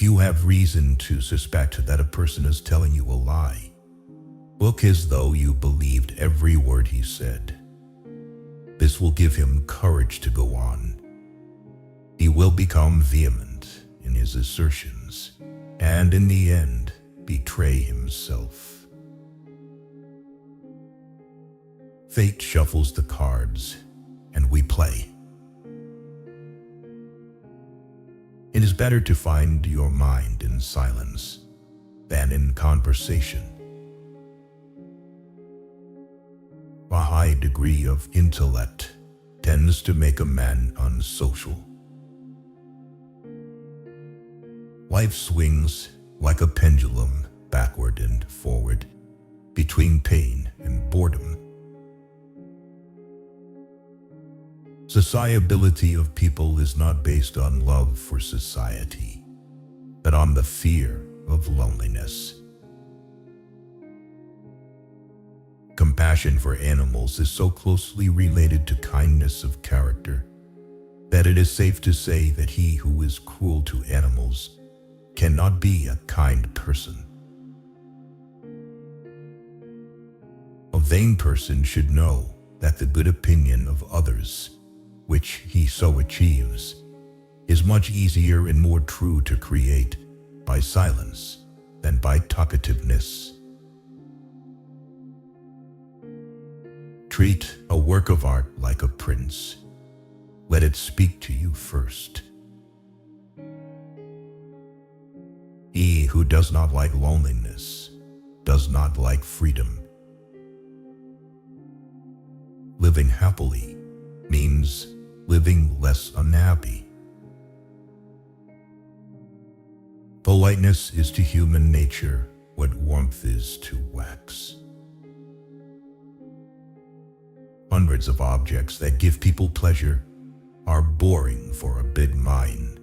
If you have reason to suspect that a person is telling you a lie, look as though you believed every word he said. This will give him courage to go on. He will become vehement in his assertions, and in the end, betray himself. Fate shuffles the cards, and we play. It is better to find your mind in silence than in conversation. A high degree of intellect tends to make a man unsocial. Life swings like a pendulum backward and forward between pain and boredom. Sociability of people is not based on love for society, but on the fear of loneliness. Compassion for animals is so closely related to kindness of character that it is safe to say that he who is cruel to animals cannot be a kind person. A vain person should know that the good opinion of others, which he so achieves, is much easier and more true to create by silence than by talkativeness. Treat a work of art like a prince. Let it speak to you first. He who does not like loneliness does not like freedom. Living happily means living less unhappy. Politeness is to human nature what warmth is to wax. Hundreds of objects that give people pleasure are boring for a big mind.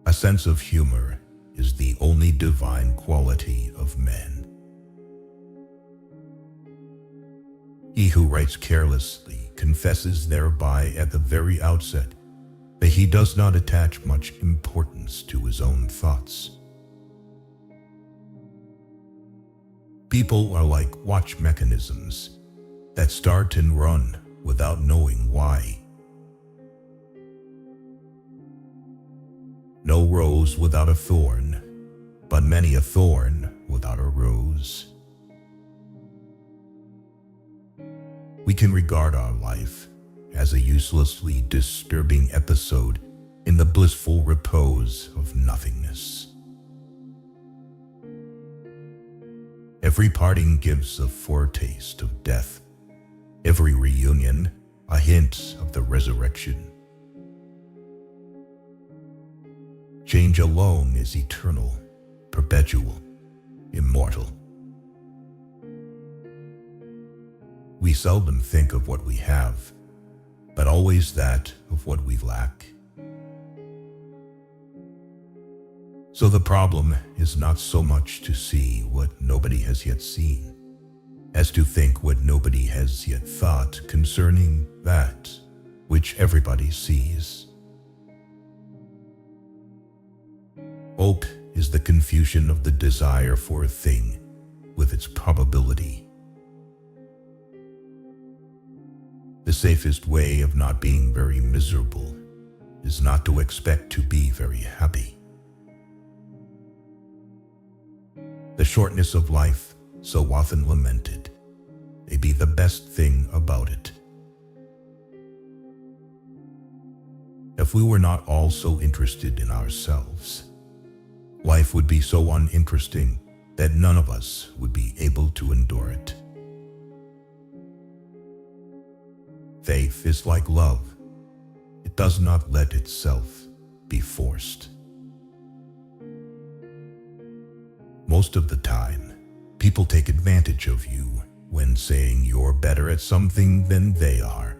A sense of humor is the only divine quality of man. He who writes carelessly confesses thereby at the very outset that he does not attach much importance to his own thoughts. People are like watch mechanisms that start and run without knowing why. No rose without a thorn, but many a thorn without a rose. We can regard our life as a uselessly disturbing episode in the blissful repose of nothingness. Every parting gives a foretaste of death, every reunion a hint of the resurrection. Change alone is eternal, perpetual, immortal. We seldom think of what we have, but always that of what we lack. So the problem is not so much to see what nobody has yet seen, as to think what nobody has yet thought concerning that which everybody sees. Hope is the confusion of the desire for a thing with its probability. The safest way of not being very miserable is not to expect to be very happy. The shortness of life, so often lamented, may be the best thing about it. If we were not all so interested in ourselves, life would be so uninteresting that none of us would be able to endure it. Faith is like love. It does not let itself be forced. Most of the time, people take advantage of you when saying you're better at something than they are.